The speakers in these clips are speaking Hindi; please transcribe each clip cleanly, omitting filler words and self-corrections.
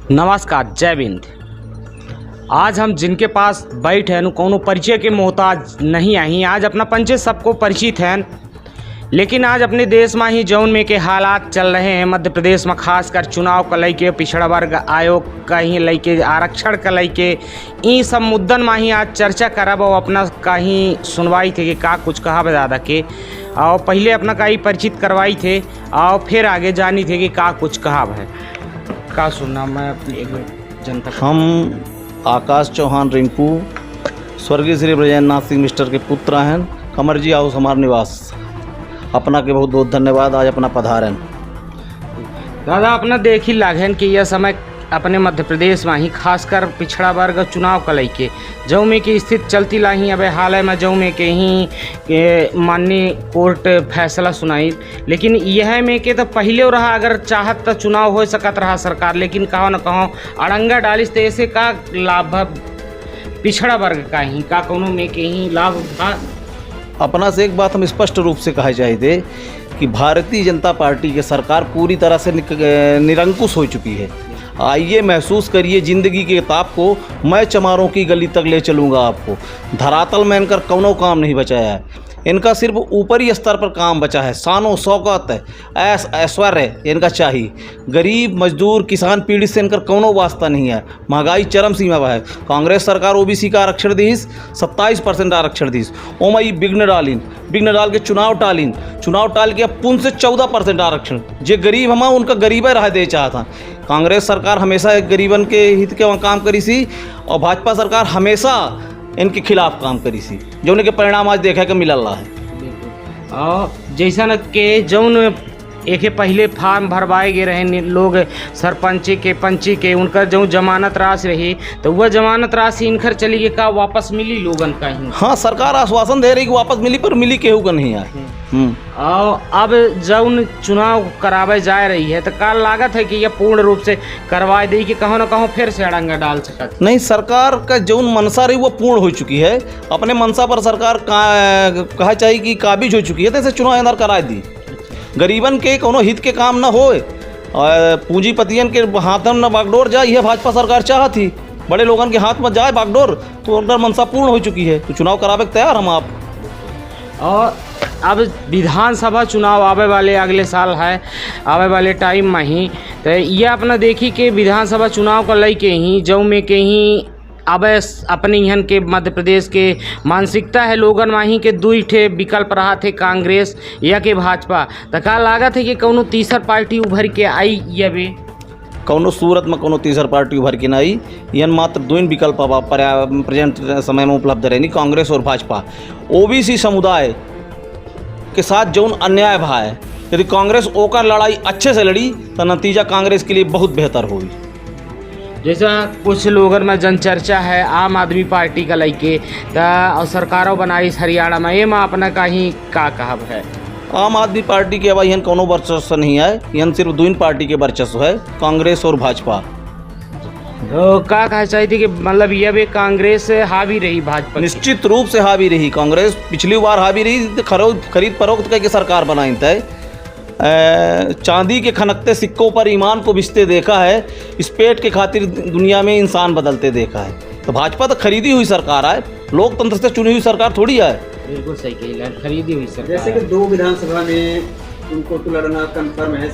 नमस्कार, जय हिंद। आज हम जिनके पास बैठ हैं कोनो परिचय के मोहताज नहीं आई। आज अपना पंचे सबको परिचित हैं, लेकिन आज अपने देश में ही जौन में के हालात चल रहे हैं मध्य प्रदेश में, खासकर चुनाव का लेके, पिछड़ा वर्ग आयोग का ही लेके, आरक्षण का लेके, इन सब मुद्दन में ही आज चर्चा करब और अपना कहीं सुनवाई थे कि का कुछ कहा ज़्यादा के, और पहले अपना कहीं परिचित करवाई थे और फिर आगे जानी थे कि का कुछ कहा है का सुनना। मैं अपनी एक जनता हम आकाश चौहान रिंकू स्वर्गीय श्री ब्रजेंद्र सिंह मिस्टर के पुत्र हैं। कमरजी हाउस हमार निवास। अपना के बहुत बहुत धन्यवाद आज अपना पधारन। दादा अपना देख ही लागन कि यह समय अपने मध्य प्रदेश में ही खासकर पिछड़ा वर्ग चुनाव का लेके जऊ में की स्थिति चलती लाही। अब हाल में जऊ में के ही माननीय कोर्ट फैसला सुनाई, लेकिन यह में के तो पहले रहा अगर चाहत तो चुनाव हो सकत रहा सरकार, लेकिन कहो न कहो अड़ंगा डालिस तो ऐसे का लाभ पिछड़ा वर्ग का ही का कोनो में के ही लाभ था। अपना से एक बात हम स्पष्ट रूप से कहा चाहिए कि भारतीय जनता पार्टी की सरकार पूरी तरह से निरंकुश हो चुकी है। आइए महसूस करिए ज़िंदगी के ताप को। मैं चमारों की गली तक ले चलूँगा आपको। धरातल में इनका कौनो काम नहीं बचाया है। इनका सिर्फ ऊपरी स्तर पर काम बचा है। शानो शौकत ऐश ऐश्वर्य इनका चाहिए। गरीब मजदूर किसान पीड़ित से इनका कौनो वास्ता नहीं है। महंगाई चरम सीमा पर है। कांग्रेस सरकार ओबीसी का आरक्षण दीस 27% आरक्षण दीस ओमई विघ्न डाल के चुनाव टाल के अब पुन से 14% आरक्षण। जे गरीब हमा उनका गरीब रह दे चाहता। कांग्रेस सरकार हमेशा गरीबन के हित के वहाँ काम करी सी और भाजपा सरकार हमेशा इनके खिलाफ काम करी सी, जो उनके परिणाम आज देखा के मिलल रहा है। और जैसा न के जौन एक पहले फार्म भरवाए गए रहे लोग सरपंची के पंची के, उनका जो जमानत राशि रही तो वह जमानत राशि इनकर चली गई का वापस मिली लोगन का ही। हाँ, सरकार आश्वासन दे रही कि वापस मिली, पर मिली केहू का नहीं आए। और अब जौन चुनाव करावे जा रही है तो का लागत है कि यह पूर्ण रूप से करवा दी कि कहो न कहो फिर से अड़ंगा डाल सकत नहीं। सरकार का जौन मनसा रही वो पूर्ण हो चुकी है। अपने मनसा पर सरकार कहा चाहिए कि काबिज हो चुकी है, तो ऐसे चुनाव अंदर करा दी। गरीबन के कोनो हित के काम न होए और पूंजीपतियन के हाथन न बागडोर जाए, यह भाजपा सरकार चाहती। बड़े लोगन के हाथ में जाए बागडोर तो उनका मनसा पूर्ण हो चुकी है, तो चुनाव करावे तैयार हम आप। और अब विधानसभा चुनाव आवे वाले अगले साल है, आवे वाले टाइम में ही तो यह अपना देखी कि विधानसभा चुनाव का लेके ही जऊ में के ही अब अपने यहाँ के मध्य प्रदेश के मानसिकता है लोगन माही के दुई ठे विकल्प रहा थे, कांग्रेस या के भाजपा। तो का लागत है कि कौनो तीसर पार्टी उभर के आई या भी कौनो सूरत में कौनो तीसर पार्टी उभर के नहीं। यन मात्र दो विकल्प प्रेजेंट समय में उपलब्ध रहनी, कांग्रेस और भाजपा। ओबीसी समुदाय के साथ जौन अन्याय भा है, यदि कांग्रेस ओकर लड़ाई अच्छे से लड़ी तो नतीजा कांग्रेस के लिए बहुत बेहतर होगी। जैसा कुछ लोगों में जनचर्चा है आम आदमी पार्टी का लेके और सरकारों बनाई हरियाणा में, ये में अपना कहीं का कहब है। आम आदमी पार्टी के अभी कोनो वर्चस्व नहीं है। यह सिर्फ दो पार्टी के वर्चस्व है, कांग्रेस और भाजपा। तो का कहा चाहिए कि मतलब यह भी कांग्रेस हावी रही भाजपा? निश्चित रूप से हावी रही। कांग्रेस पिछली बार हावी रही तो खरीद फरोख्त करके सरकार बनाई तय। चांदी के खनकते सिक्कों पर ईमान को बिछते देखा है। इस पेट के खातिर दुनिया में इंसान बदलते देखा है। तो भाजपा तो खरीदी हुई सरकार है, लोकतंत्र से चुनी हुई सरकार थोड़ी है। बिल्कुल सही कही, खरीदी हुई सरकार। जैसे कि दो विधानसभा में उनको तो लड़ना कंफर्म है।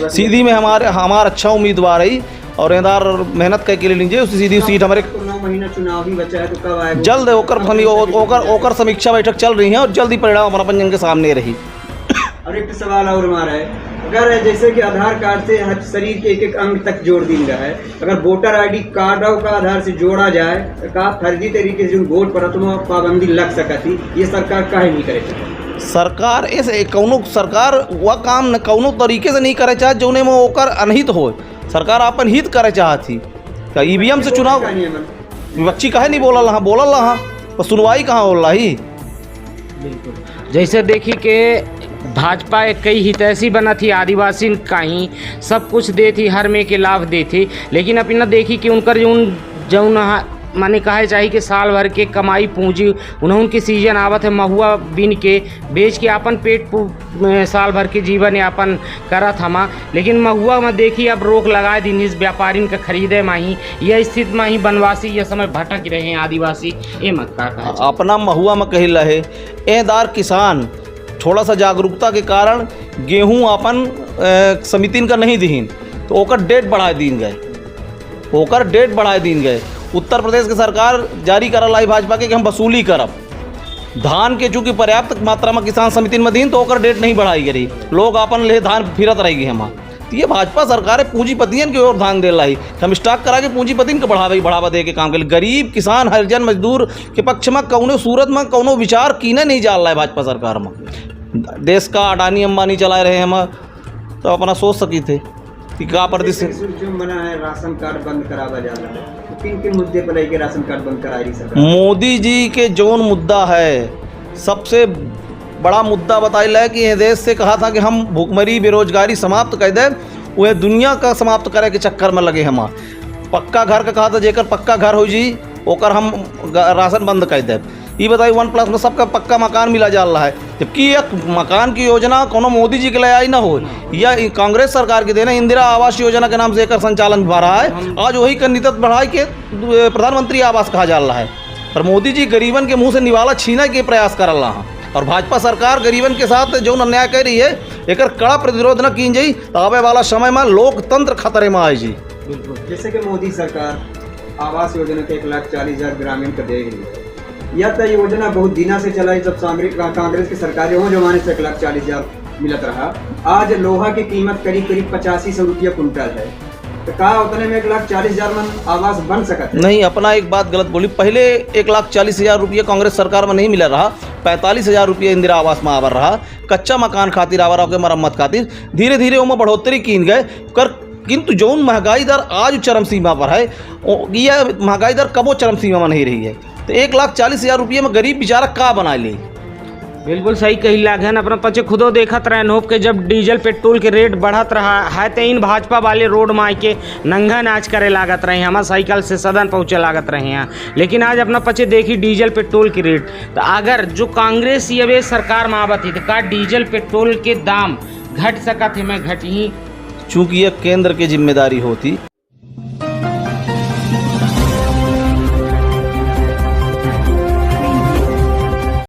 सीधी में हमारा अच्छा उम्मीदवार है और इधर मेहनत करके ले लीजिए। उसी सीधी सीट हमारे 9 महीना चुनाव भी बचा है, तो कब आएगा? जल्द ओकर समीक्षा बैठक चल रही है और जल्दी परिणाम हमारा पंजन के सामने रही। और एक सवाल और हमारा है, अगर जैसे कि आधार कार्ड से हर शरीर के एक अंग तक जोड़ दी रहा है, अगर वोटर आईडी कार्ड का आधार से जोड़ा जाए तो का फर्जी तरीके से वोट पर पाबंदी लग सकती, ये सरकार काहे नहीं करे? सरकार ऐसे कौनो सरकार वह काम न कौनो तरीके से नहीं करे चाहे जोने में ओकर अनहित हो। सरकार अपन हित करे चाहती। ईवीएम से चुनाव विपक्षी काहे नहीं बोलल रहा, पर सुनवाई कहाँ हो रही। बिल्कुल जैसे देखी कि भाजपा एक कई हितैषी बना थी, आदिवासी का ही सब कुछ दे थी, हर में के लाभ दे थी, लेकिन अपना देखी कि उनकर जौन माने कहे चाहिए कि साल भर के कमाई पूंजी उन्होंने के सीजन आवत है महुआ बिन के बेच के अपन साल भर के जीवन यापन करत हमा। लेकिन महुआ में देखी अब रोक लगाए दिन इस व्यापारी का खरीदे माही यह स्थिति में ही बनवासी यह समय भटक रहे हैं आदिवासी ये मत का अपना महुआ में कही रहे एदार किसान थोड़ा सा जागरूकता के कारण गेहूं अपन समितिन का नहीं दीन तो ओकर डेट बढ़ाए दीन गए उत्तर प्रदेश की सरकार जारी करल है भाजपा के कि हम वसूली करब धान के चूँकि पर्याप्त मात्रा में किसान समिति में दीन तो ओकर डेट नहीं बढ़ाई गई लोग अपन ले धान फिरत रहेगी हम तो ये भाजपा सरकार है पूंजीपतियन की ओर ध्यान दे रही हम स्टॉक करा के पूंजीपतिन को बढ़ावा दे के काम के लिए गरीब किसान हरिजन मजदूर के पक्ष में कौनो सूरत में कौनो विचार कीने नहीं जा रहा है भाजपा सरकार में। देश का अडानी अंबानी चलाए रहे हम तो अपना सोच सकी थे कि का जो मना है राशन कार्ड बंद करावा जा रहा है किन किन मुद्दे पर लेके राशन कार्ड बंद करा रही सरकार। मोदी जी के जोन मुद्दा है सबसे बड़ा मुद्दा बताइल है कि ये देश से कहा था कि हम भूखमरी बेरोजगारी समाप्त कर दे वह दुनिया का समाप्त करे के चक्कर में लगे हम पक्का घर का कहा था जेकर पक्का घर हो जी ओकर हम राशन बंद कर दे। ये बताइए 1+ में सबका पक्का मकान मिला जा रहा है जबकि एक मकान की योजना कोनो मोदी जी के लिए आई ना हो या कांग्रेस सरकार की देना इंदिरा आवास योजना के नाम से एक संचालन भा रहा है आज वही का नियत बढ़ाई के प्रधानमंत्री आवास कहा जा रहा है पर मोदी जी गरीबन के मुंह से निवाला छीना के प्रयास कर रहा है और भाजपा सरकार गरीबन के साथ जो अन्याय कर रही है एक कड़ा प्रतिरोध न की जाई तो आवे वाला समय में लोकतंत्र खतरे में आए जी। जैसे कि मोदी सरकार आवास योजना के 1,40,000 ग्रामीण को दे रही है यह तो योजना बहुत दिनों से चलाई जब कांग्रेस की सरकार हो जमाने से 1,40,000 मिलत रहा। आज लोहा की कीमत करीब 8500 रुपया कुंटल है तो कहा उतने में 1,40,000 में आवास बन सकता है नहीं। अपना एक बात गलत बोली पहले 1,40,000 रुपया कांग्रेस सरकार में नहीं मिला रहा 45,000 रुपया इंदिरा आवास में आवर रहा कच्चा मकान खातिर आवर रहा मरम्मत खातिर धीरे धीरे उनमें बढ़ोतरी कीन गए कर किंतु जो महंगाई दर आज चरम सीमा पर है यह महंगाई दर कबो चरम सीमा में नहीं रही है तो 1,40,000 रुपये में गरीब बेचारा का बना ले। बिल्कुल सही कही लागन अपना पचे खुदो देखत रहे होप के जब डीजल पेट्रोल के रेट बढ़त रहा है तो इन भाजपा वाले रोड में आके नंगा नाच करे लागत रहे हमारा साइकिल से सदन पहुँचे लागत रहे हैं। लेकिन आज अपना पचे देखी डीजल पेट्रोल के रेट तो अगर जो कांग्रेस ये सरकार में आवत थी तो का डीजल पेट्रोल के दाम घट सका थे मैं घट ही चूँकि यह केंद्र की जिम्मेदारी होती